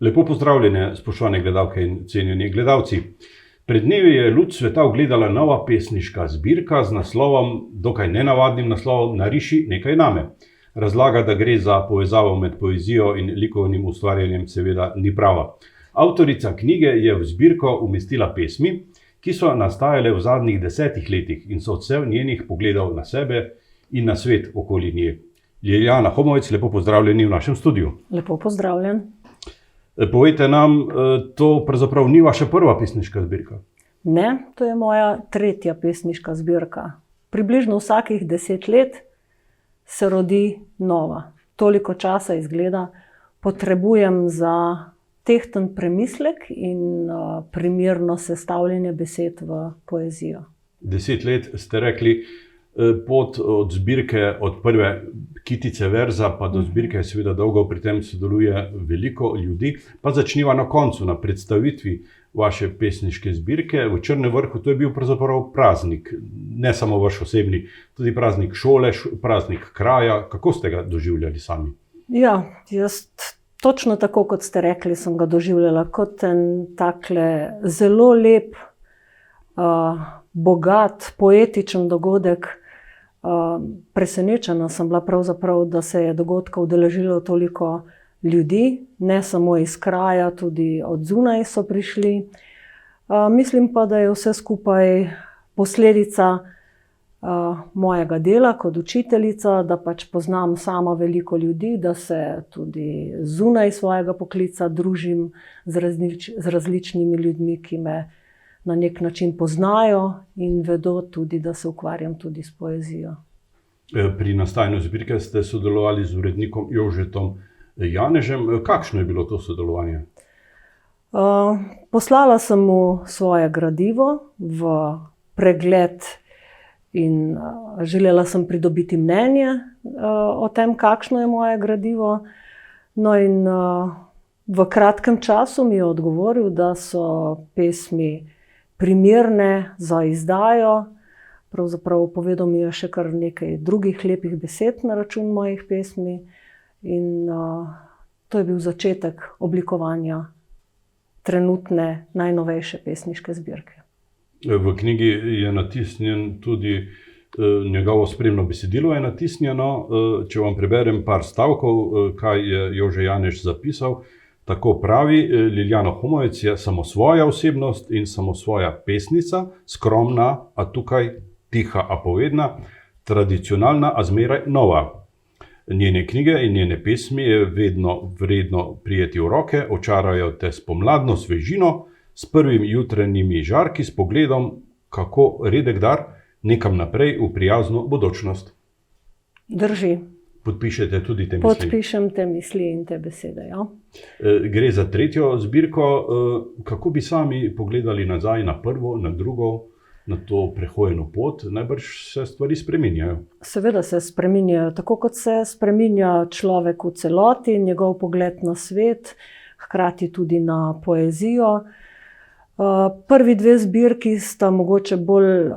Lepo pozdravljene, spoštovane gledalke in cenjeni gledalci. Pred dnevi je luč sveta ugledala nova pesniška zbirka z naslovom, dokaj nenavadnim naslovom, Nariši nekaj name. Razlaga, da gre za povezavo med poezijo in likovnim ustvarjanjem, seveda ni prava. Avtorica knjige je v zbirko umestila pesmi, ki so nastajale v zadnjih 10 letih in so odsev njenih pogledov na sebe in na svet okoli nje. Liljana Homovec, lepo pozdravljeni v našem studiu. Lepo pozdravljen. Povejte nam, to pravzaprav ni vaša prva pesniška zbirka? Ne, to je moja tretja pesniška zbirka. Približno vsakih 10 let se rodi nova. Toliko časa izgleda potrebujem za tehten premislek in primerno sestavljanje besed v poezijo. 10 let ste rekli, pot od zbirke, od prve kitice verza pa do zbirke je seveda dolgo, pri tem sodeluje veliko ljudi. Pa začniva na koncu, na predstavitvi vaše pesniške zbirke. V Črnem Vrhu to je bil pravzaprav praznik, ne samo vaš osebni, tudi praznik šole, praznik kraja. Kako ste ga doživljali sami? Ja, jaz točno tako, kot ste rekli, sem ga doživljala kot en takle zelo lep, bogat, poetičen dogodek. Presenečena sem bila pravzaprav, da se je dogodka udeležilo toliko ljudi, ne samo iz kraja, tudi od zunaj so prišli. Mislim pa, da je vse skupaj posledica mojega dela kot učiteljica, da pač poznam sama veliko ljudi, da se tudi zunaj svojega poklica družim z različnimi ljudmi, ki me na nek način poznajo in vedo tudi, da se ukvarjam tudi s poezijo. Pri nastajanju zbirke ste sodelovali z urednikom Jožetom Janežem. Kakšno je bilo to sodelovanje? Poslala sem mu svoje gradivo v pregled in želela sem pridobiti mnenje o tem, kakšno je moje gradivo. No in v kratkem času mi je odgovoril, da so pesmi primerne za izdajo. Pravzaprav povedal mi je še kar nekaj drugih lepih besed na račun mojih pesmi. In to je bil začetek oblikovanja trenutne, najnovejše pesniške zbirke. V knjigi je natisnjen tudi njegovo spremno besedilo je natisnjeno. Če vam preberem par stavkov, kaj je Jože Janež zapisal. Tako pravi: Liljana Homovec je samosvoja osebnost in samosvoja pesnica, skromna, a tukaj tiha, a povedna, tradicionalna, a zmeraj nova. Njene knjige in njene pesmi je vedno vredno prijeti v roke, očarajo te s pomladno svežino, s prvim jutranjimi žarki, s pogledom, kako redek dar, nekam naprej v prijazno bodočnost. Drži. Podpišete tudi te misli? Podpišem te misli in te besede, ja. Gre za tretjo zbirko. Kako bi sami pogledali nazaj na prvo, na drugo, na to prehojeno pot? Najbrž se stvari spreminjajo. Seveda se spreminjajo, tako kot se spreminja človek v celoti, njegov pogled na svet, hkrati tudi na poezijo. Prvi dve zbirki sta mogoče bolj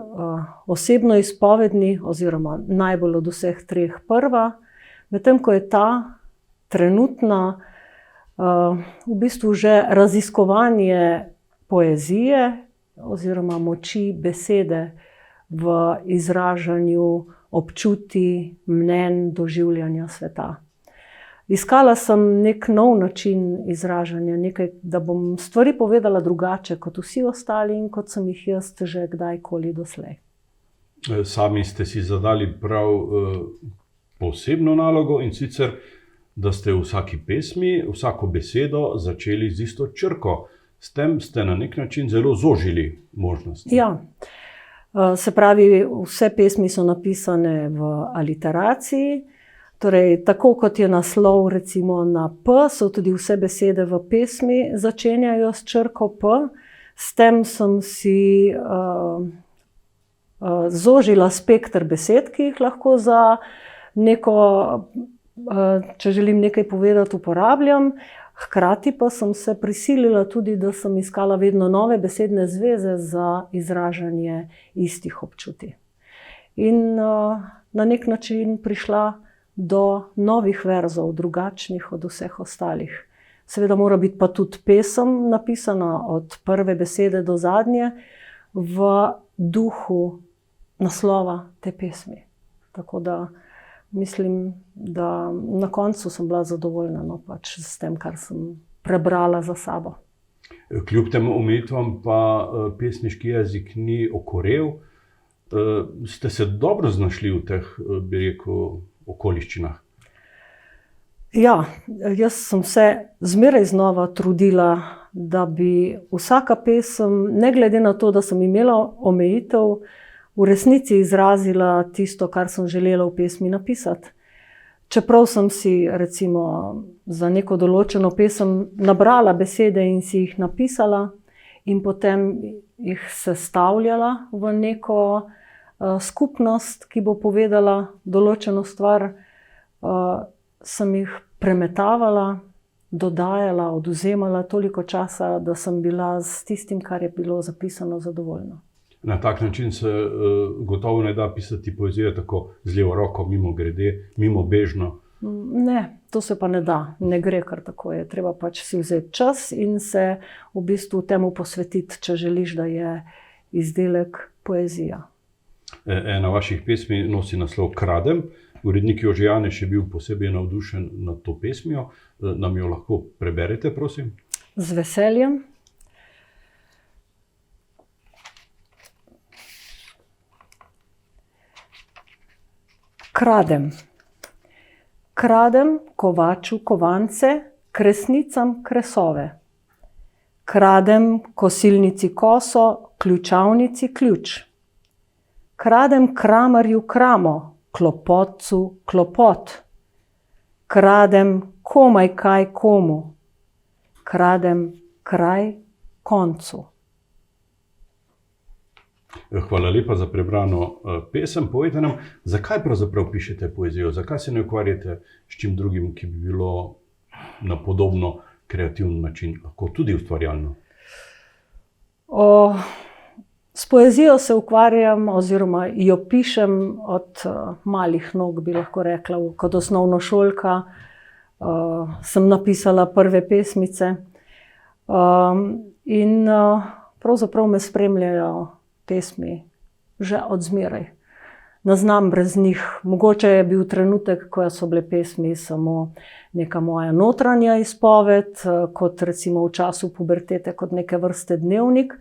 osebno izpovedni, oziroma najbolj od vseh treh prva. Medtem ko je ta trenutna v bistvu že raziskovanje poezije oziroma moči besede v izražanju občutij, mnenj, doživljanja sveta. Iskala sem nek nov način izražanja, nekaj, da bom stvari povedala drugače kot vsi ostali in kot sem jih jaz že kdajkoli doslej. Sami ste si zadali prav posebno nalogo, in sicer, da ste v vsaki pesmi, vsako besedo začeli z isto črko. S tem ste na nek način zelo zožili možnosti. Ja, se pravi, vse pesmi so napisane v aliteraciji. Torej, tako kot je naslov recimo na P, so tudi vse besede v pesmi začenjajo s črko P. S tem sem si zožila spekter besed, ki jih lahko za neko, če želim nekaj povedati, uporabljam. Hkrati pa sem se prisilila tudi, da sem iskala vedno nove besedne zveze za izražanje istih občutij. In na nek način prišla do novih verzov, drugačnih od vseh ostalih. Seveda mora biti pa tudi pesem napisana od prve besede do zadnje v duhu naslova te pesmi. Tako da mislim, da na koncu sem bila zadovoljna, no, pač s tem, kar sem prebrala za sabo. Kljub tem omejitvam pa pesniški jezik ni okorel. Ste se dobro znašli v teh, bi rekel, okoliščinah? Ja, jaz sem se zmeraj znova trudila, da bi vsaka pesem, ne glede na to, da sem imela omejitev, v resnici izrazila tisto, kar sem želela v pesmi napisati. Čeprav sem si recimo za neko določeno pesem nabrala besede in si jih napisala in potem jih sestavljala v neko skupnost, ki bo povedala določeno stvar, sem jih premetavala, dodajala, odvzemala toliko časa, da sem bila s tistim, kar je bilo zapisano, zadovoljna. Na tak način se gotovo ne da pisati poezije tako z levo roko, mimogrede, mimobežno. Ne, to se pa ne da, ne gre kar tako. Je treba pač si vzeti čas in se v bistvu temu posvetiti, če želiš, da je izdelek poezija. Ena vaših pesmi nosi naslov Kradem. Urednik Jože Janeš je bil posebej navdušen nad to pesmijo. Nam jo lahko preberete, prosim? Z veseljem. Kradem. Kradem kovaču kovance, kresnicam kresove. Kradem kosilnici koso, ključavnici ključ. Kradem kramarju kramo, klopotcu klopot. Kradem komaj kaj komu. Kradem kraj koncu. Hvala lepa za prebrano pesem. Povejte nam, zakaj pravzaprav pišete poezijo? Zakaj se ne ukvarjate s čim drugim, ki bi bilo na podobno kreativen način, lahko tudi ustvarjalno? S poezijo se ukvarjam oziroma jo pišem od malih nog, bi lahko rekla. Kot osnovnošolka sem napisala prve pesmice in pravzaprav me spremljajo pesmi že od zmeraj. Ne znam brez njih. Mogoče je bil trenutek, ko so bile pesmi samo neka moja notranja izpoved, kot recimo v času pubertete, kot neke vrste dnevnik.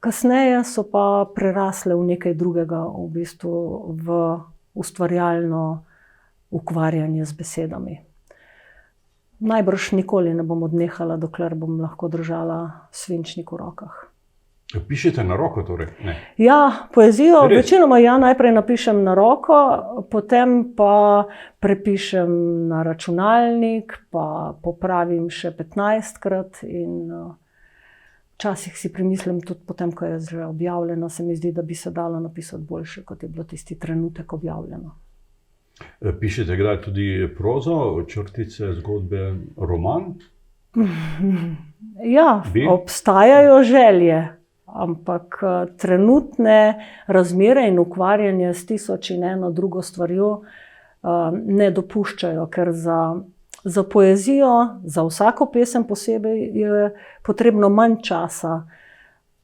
Kasneje so pa prerasle v nekaj drugega, v bistvu v ustvarjalno ukvarjanje z besedami. Najbrž nikoli ne bom odnehala, dokler bom lahko držala svinčnik v rokah. Pišete na roko torej? Ne. Ja, poezijo večinoma najprej napišem na roko, potem pa prepišem na računalnik, pa popravim še 15-krat in včasih si primislim tudi potem, ko je že objavljeno, se mi zdi, da bi se dalo napisati boljše, kot je bilo tisti trenutek objavljeno. Pišete kdaj tudi prozo, črtice, zgodbe, roman? Ja, obstajajo želje. Ampak trenutne razmere in ukvarjanje s 1001 drugo stvarjo ne dopuščajo, ker za poezijo, za vsako pesem posebej je potrebno manj časa.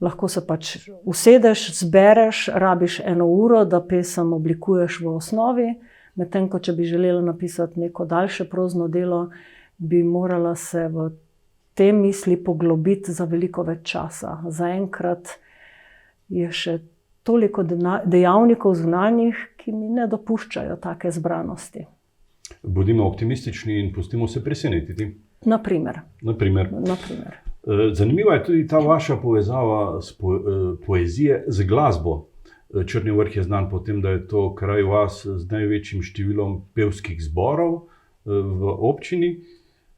Lahko se pač usedeš, zbereš, rabiš 1 uro, da pesem oblikuješ v osnovi, medtem ko če bi želela napisati neko daljše prozno delo, bi morala se v te misli poglobiti za veliko več časa. Zaenkrat je še toliko dejavnikov zunanjih, ki mi ne dopuščajo take zbranosti. Bodimo optimistični in pustimo se presenetiti. Naprimer. Zanimiva je tudi ta vaša povezava poezije z glasbo. Črni vrh je znan po tem, da je to kraj vas z največjim številom pevskih zborov v občini.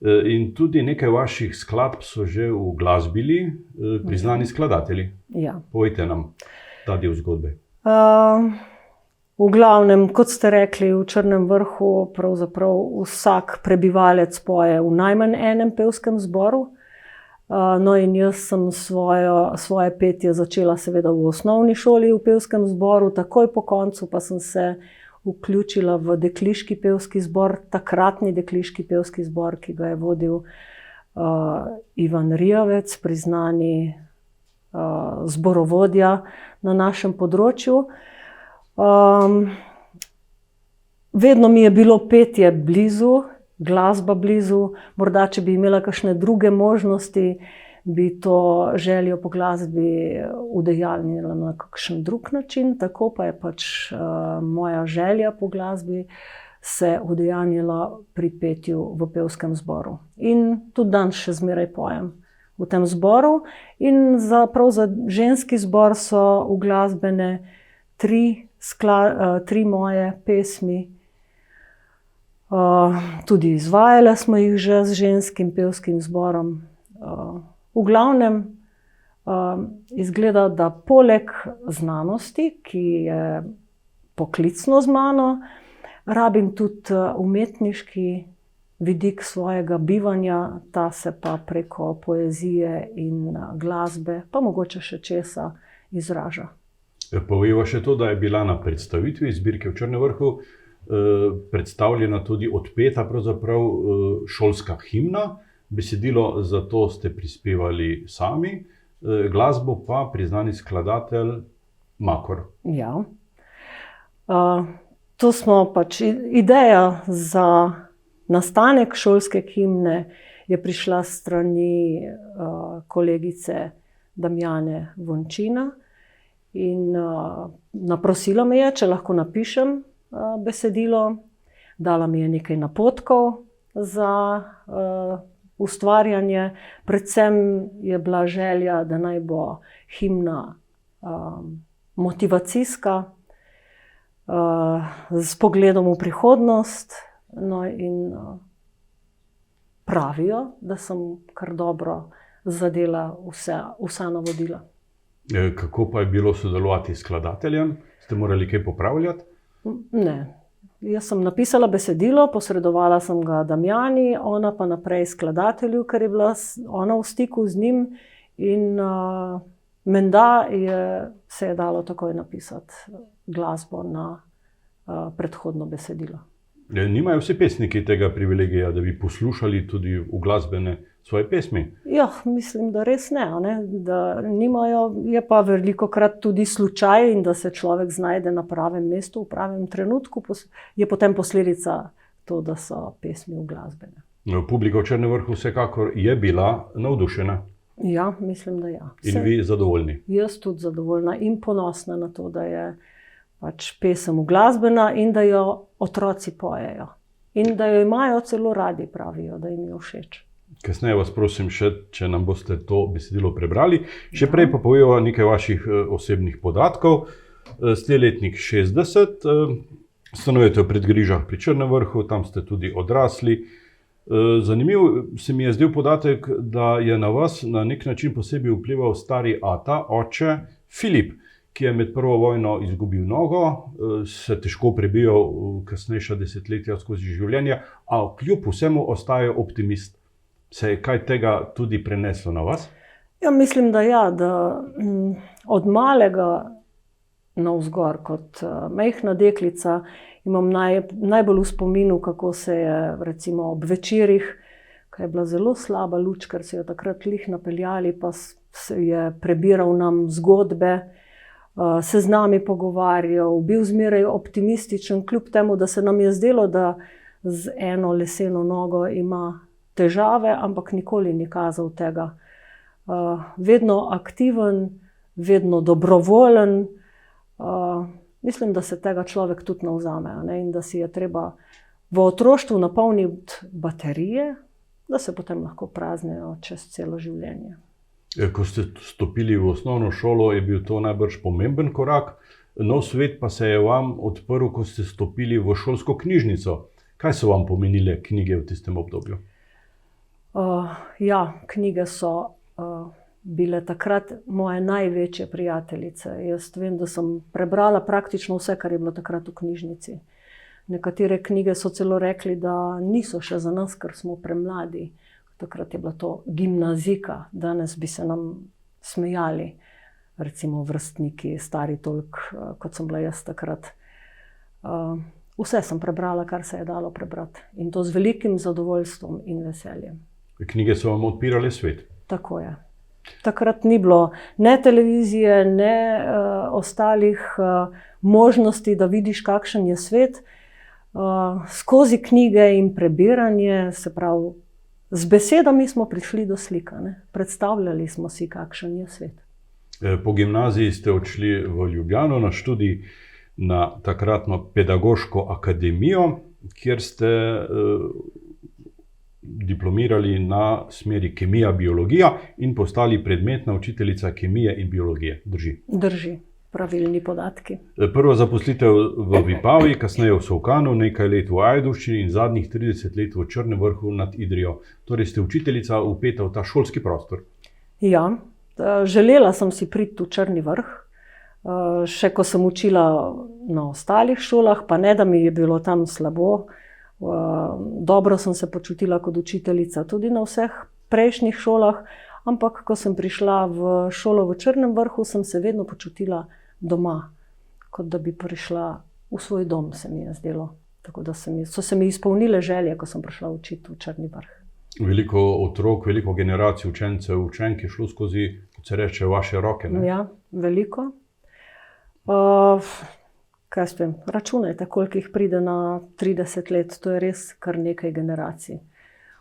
In tudi nekaj vaših skladb so že uglasbili priznani skladatelji. Ja. Povejte nam ta del zgodbe. V glavnem, kot ste rekli, v Črnem vrhu pravzaprav vsak prebivalec poje v najmanj enem pevskem zboru. No in jaz sem svoje petje začela seveda v osnovni šoli v pevskem zboru, takoj po koncu pa sem se vključila v dekliški pevski zbor, takratni dekliški pevski zbor, ki ga je vodil Ivan Rijavec, priznani zborovodja na našem področju. Vedno mi je bilo petje blizu, glasba blizu, morda če bi imela kakšne druge možnosti, bi to željo po glasbi udejanjila na kakšen drug način, tako pa je pač moja želja po glasbi se udejanjila pri petju v pevskem zboru. In tudi danes še zmeraj pojem v tem zboru. In prav za ženski zbor so uglasbene tri moje pesmi. Tudi izvajale smo jih že z ženskim pevskim zborom. V glavnem izgleda, da poleg znanosti, ki je poklicno z mano, rabim tudi umetniški vidik svojega bivanja, ta se pa preko poezije in glasbe, pa mogoče še česa, izraža. Povejva še to, da je bila na predstavitvi zbirke v Črnem vrhu predstavljena tudi odpeta pravzaprav šolska himna. Besedilo za to ste prispevali sami, glasbo pa priznani skladatelj Makor. Ja. To smo pač, ideja za nastanek šolske himne je prišla s strani kolegice Damjane Vončina in naprosila me je, če lahko napišem besedilo. Dala mi je nekaj napotkov za ustvarjanje. Predvsem je bila želja, da naj bo himna motivacijska, s pogledom v prihodnost. No in pravijo, da sem kar dobro zadela vsa navodila. Kako pa je bilo sodelovati s skladateljem? Ste morali kaj popravljati? Ne. Jaz sem napisala besedilo, posredovala sem ga Damjani, ona pa naprej skladatelju, ker je bila ona v stiku z njim in menda se je dalo takoj napisati glasbo na predhodno besedilo. Nimajo vsi pesniki tega privilegija, da bi poslušali tudi uglasbene svoje pesmi? Ja, mislim, da res ne, da nimajo, je pa velikokrat tudi slučaj in da se človek znajde na pravem mestu v pravem trenutku, je potem posledica to, da so pesmi uglasbene. Publika v Črnem vrhu vsekakor je bila navdušena. Ja, mislim, da ja. In vi zadovoljni? Jaz tudi zadovoljna in ponosna na to, da je pač pesem uglasbena in da jo otroci pojejo. In da jo imajo celo radi, pravijo, da jim je všeč. Kasneje vas prosim še, če nam boste to besedilo prebrali. Še prej pa povejva nekaj vaših osebnih podatkov. Ste letnik 60, stanujete v Predgrižah pri Črnem vrhu, tam ste tudi odrasli. Zanimiv se mi je zdel podatek, da je na vas na nek način posebej vplival stari ata, oče Filip, ki je med prvo vojno izgubil nogo, se težko prebijal v kasnejša desetletja skozi življenje, a kljub vsemu ostaja optimist. Se je kaj tega tudi preneslo na vas? Ja, mislim, da ja, da od malega navzgor, kot majhna deklica, imam najbolj v spominu, kako se je recimo ob večerih, ko je bila zelo slaba luč, ker so jo takrat lih napeljali, pa se je prebiral nam zgodbe, se z nami pogovarjal, bil zmeraj optimističen, kljub temu, da se nam je zdelo, da z eno leseno nogo ima težave, ampak nikoli ni kazal tega. Vedno aktiven, vedno dobrovoljen. Mislim, da se tega človek tudi navzame, in da si je treba v otroštvu napolniti baterije, da se potem lahko praznijo čez celo življenje. Ko ste stopili v osnovno šolo, je bil to najbrž pomemben korak. Nov svet pa se je vam odprl, ko ste stopili v šolsko knjižnico. Kaj so vam pomenile knjige v tistem obdobju? Ja, knjige so bile takrat moje največje prijateljice. Jaz vem, da sem prebrala praktično vse, kar je bilo takrat v knjižnici. Nekatere knjige so celo rekli, da niso še za nas, ker smo premladi. Takrat je bila to gimnazika, danes bi se nam smejali, recimo vrstniki, stari toliko, kot sem bila jaz takrat. Vse sem prebrala, kar se je dalo prebrati. In to z velikim zadovoljstvom in veseljem. Knjige so vam odpirale svet. Tako je. Takrat ni bilo ne televizije, ne ostalih možnosti, da vidiš, kakšen je svet. Skozi knjige in prebiranje, se pravi, z besedami smo prišli do slika. Ne? Predstavljali smo si, kakšen je svet. Po gimnaziji ste odšli v Ljubljano na študij na takratno pedagoško akademijo, kjer ste diplomirali na smeri kemija, biologija in postali predmetna učiteljica kemije in biologije. Drži? Drži, pravilni podatki. Prva zaposlitev v Vipavi, kasneje v Solkanu, nekaj let v Ajdovščini in zadnjih 30 let v Črnem Vrhu nad Idrijo. Torej ste učiteljica vpeta v ta šolski prostor. Ja, želela sem si priti v Črni Vrh. Še ko sem učila na ostalih šolah, pa ne, da mi je bilo tam slabo. Dobro sem se počutila kot učiteljica tudi na vseh prejšnjih šolah, ampak ko sem prišla v šolo v Črnem Vrhu, sem se vedno počutila doma, kot da bi prišla v svoj dom, se mi je zdelo. Tako da so se mi izpolnile želje, ko sem prišla učiti v Črni Vrh. Veliko otrok, veliko generacij učencev, učenk je šlo skozi, kot se reče, vaše roke. Ne? Ja, veliko. Kaj spem, računajte, koliko jih pride na 30 let, to je res kar nekaj generacij.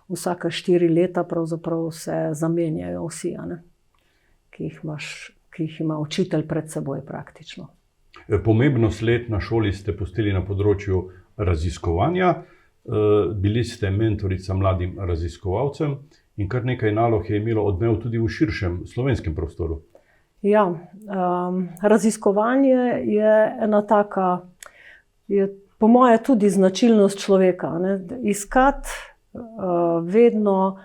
Vsaka 4 leta pravzaprav se zamenjajo vsi, ki jih ima učitelj pred seboj praktično. Pomembno sled na šoli ste pustili na področju raziskovanja. Bili ste mentorica mladim raziskovalcem in kar nekaj nalog je imelo odmev tudi v širšem slovenskem prostoru. Ja, raziskovanje je ena taka, je po moje tudi značilnost človeka. Ne? Iskati vedno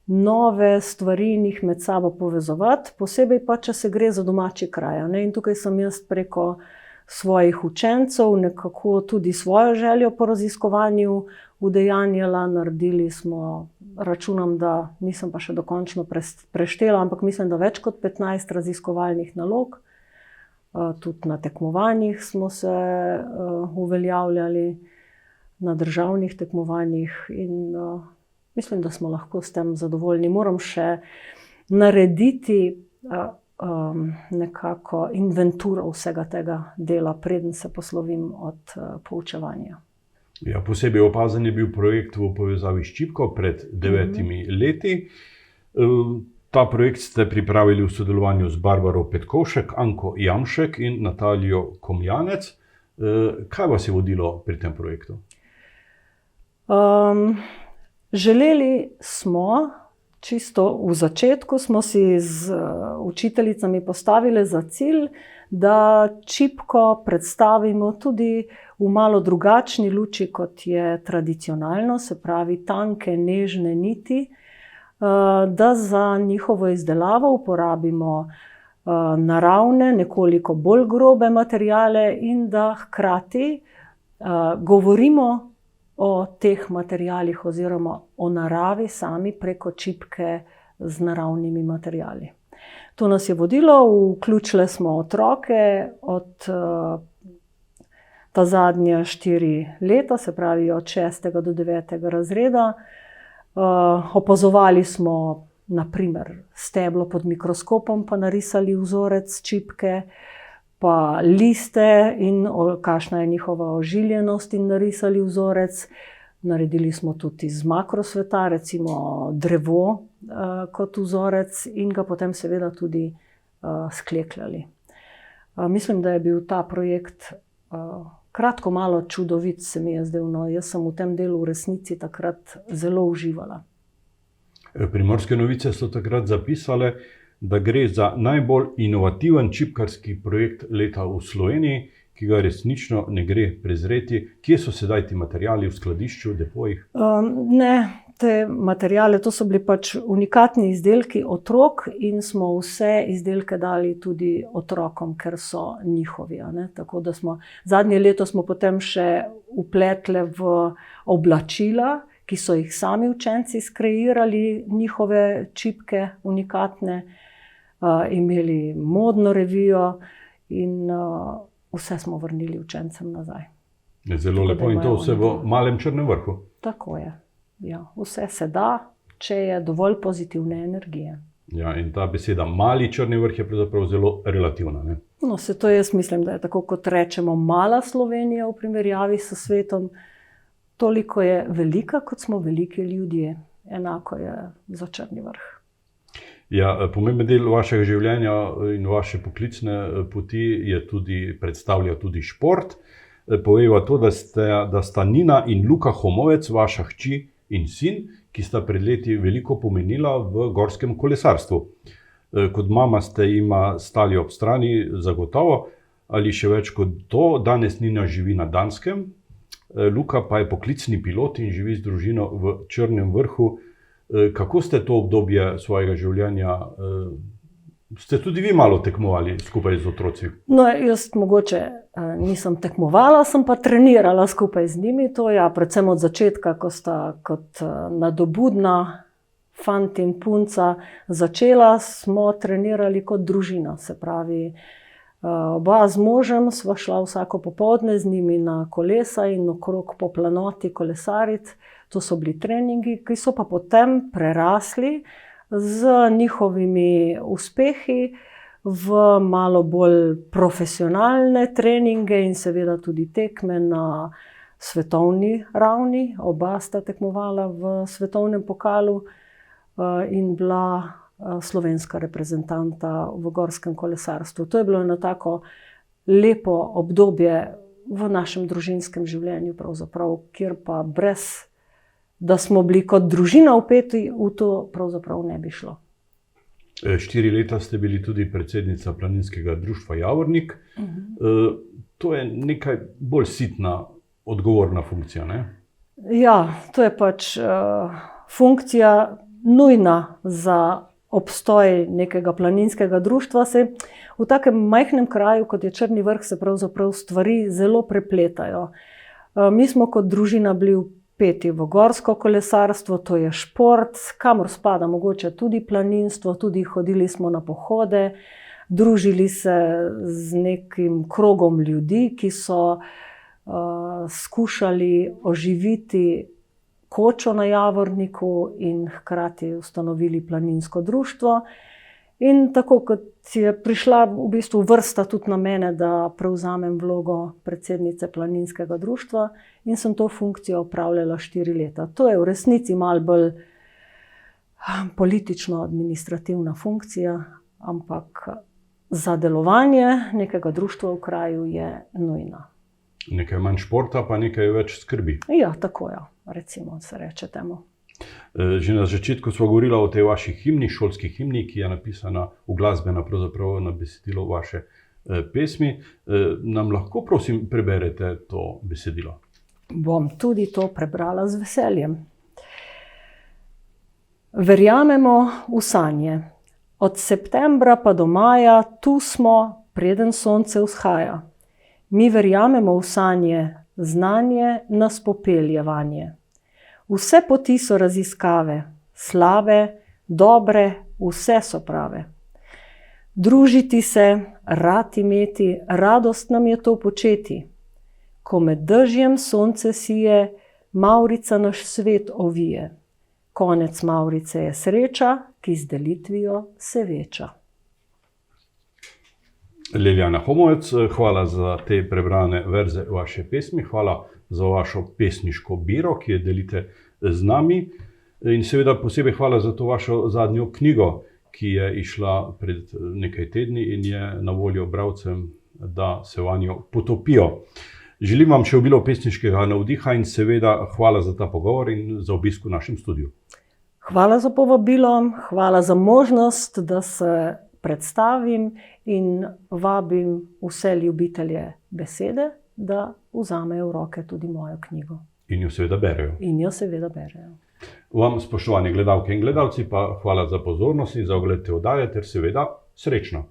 nove stvari in jih med sabo povezovati, posebej pa, če se gre za domači kraj. Ne? In tukaj sem jaz preko svojih učencev nekako tudi svojo željo po raziskovanju udejanjala. Naredili smo, računam, da nisem pa še dokončno preštela, ampak mislim, da več kot 15 raziskovalnih nalog. Tudi na tekmovanjih smo se uveljavljali, na državnih tekmovanjih in mislim, da smo lahko s tem zadovoljni. Moram še narediti nekako inventuro vsega tega dela, preden se poslovim od poučevanja. Ja, posebej opazen je bil projekt v povezavi s čipko pred 9 leti. Ta projekt ste pripravili v sodelovanju z Barbaro Petkovšek, Anko Jamšek in Natalijo Komjanec. Kaj vas je vodilo pri tem projektu? Želeli smo, čisto v začetku smo si z učiteljicami postavili za cilj, da čipko predstavimo tudi v malo drugačni luči, kot je tradicionalno, se pravi tanke, nežne niti, da za njihovo izdelavo uporabimo naravne, nekoliko bolj grobe materiale in da hkrati govorimo o teh materialih oziroma o naravi sami preko čipke z naravnimi materiali. To nas je vodilo, vključile smo otroke od ta zadnja 4 leta, se pravi od 6. do 9. razreda. Opazovali smo na primer steblo pod mikroskopom, pa narisali vzorec čipke, pa liste in kakšna je njihova ožiljenost in narisali vzorec. Naredili smo tudi iz makrosveta, recimo drevo kot vzorec in ga potem seveda tudi sklekljali. Mislim, da je bil ta projekt kratko malo čudovit, se mi je zdel. No, jaz sem v tem delu v resnici takrat zelo uživala. Primorske novice so takrat zapisale, da gre za najbolj inovativen čipkarski projekt leta v Sloveniji, ki ga resnično ne gre prezreti. Kje so sedaj ti materiali v skladišču, depojih? Ne, te materiale, to so bili pač unikatni izdelki otrok in smo vse izdelke dali tudi otrokom, ker so njihovi. Tako da zadnje leto smo potem še vpletle v oblačila, ki so jih sami učenci skreirali, njihove čipke unikatne, imeli modno revijo in vse smo vrnili učencem nazaj. Zelo lepo in to vse v Malem Črnem vrhu. Tako je. Ja, vse se da, če je dovolj pozitivne energije. Ja, in ta beseda Mali Črni vrh je pravzaprav zelo relativna. Ne? No, se to jaz mislim, da je tako, kot rečemo, mala Slovenija v primerjavi s svetom, toliko je velika, kot smo veliki ljudje. Enako je za Črni vrh. Ja, pomemben del vašega življenja in vaše poklicne poti predstavlja tudi šport. Povejva to, da sta Nina in Luka Homovec, vaša hči in sin, ki sta pred leti veliko pomenila v gorskem kolesarstvu. Kot mama ste jima stali ob strani, zagotovo, ali še več kot to, danes Nina živi na Danskem, Luka pa je poklicni pilot in živi z družino v Črnem vrhu. Kako ste to obdobje svojega življenja, ste tudi vi malo tekmovali skupaj z otroci? No, jaz mogoče nisem tekmovala, sem pa trenirala skupaj z njimi. To je predvsem od začetka, ko sta kot nadobudna fant in punca začela, smo trenirali kot družina. Se pravi, oba z možem sva šla vsako popoldne z njimi na kolesa in okrog po planoti kolesariti. To so bili treningi, ki so pa potem prerasli z njihovimi uspehi v malo bolj profesionalne treninge in seveda tudi tekme na svetovni ravni. Oba sta tekmovala v svetovnem pokalu in bila slovenska reprezentanta v gorskem kolesarstvu. To je bilo eno tako lepo obdobje v našem družinskem življenju, pravzaprav, kjer pa brez da smo bili kot družina vpeti v to, pravzaprav ne bi šlo. 4 leta ste bili tudi predsednica Planinskega društva Javornik. To je nekaj bolj sitna, odgovorna funkcija, ne? Ja, to je pač funkcija nujna za obstoj nekega planinskega društva. V takem majhnem kraju, kot je Črni vrh, se pravzaprav stvari zelo prepletajo. Mi smo kot družina bili vpeti v gorsko kolesarstvo, to je šport, kamor spada mogoče tudi planinstvo, tudi hodili smo na pohode, družili se z nekim krogom ljudi, ki so skušali oživiti kočo na Javorniku in hkrati ustanovili planinsko društvo. In tako kot je prišla v bistvu vrsta tudi na mene, da prevzamem vlogo predsednice Planinskega društva in sem to funkcijo opravljala 4 leta. To je v resnici malo bolj politično-administrativna funkcija, ampak za delovanje nekega društva v kraju je nujna. Nekaj manj športa, pa nekaj več skrbi. Ja, tako je, recimo se reče temu. Že na začetku smo govorili o tej vaši himni, šolski himni, ki je napisana, uglasbena pravzaprav na besedilo vaše pesmi. Nam lahko, prosim, preberete to besedilo? Bom tudi to prebrala z veseljem. Verjamemo v sanje. Od septembra pa do maja, tu smo, preden sonce vzhaja. Mi verjamemo v sanje, znanje nas popelje vanje. Vse poti so raziskave, slabe, dobre, vse so prave. Družiti se, rad imeti, radost nam je to početi. Ko med dežjem sonce sije, mavrica naš svet ovije. Konec mavrice je sreča, ki z delitvijo se veča. Liljana Homovec, hvala za te prebrane verze vaše pesmi, hvala za vašo pesniško biro, ki jo delite z nami. In seveda posebej hvala za to vašo zadnjo knjigo, ki je izšla pred nekaj tedni in je na voljo bralcem, da se vanjo potopijo. Želim vam še obilo pesniškega navdiha in seveda hvala za ta pogovor in za obisk v našem studiu. Hvala za povabilo, hvala za možnost, da se predstavim in vabim vse ljubitelje besede, da vzamejo v roke tudi mojo knjigo. In jo seveda berejo. In jo seveda berejo. Vam, spoštovani gledalke in gledalci, pa hvala za pozornost in za ogled te oddaje ter seveda srečno.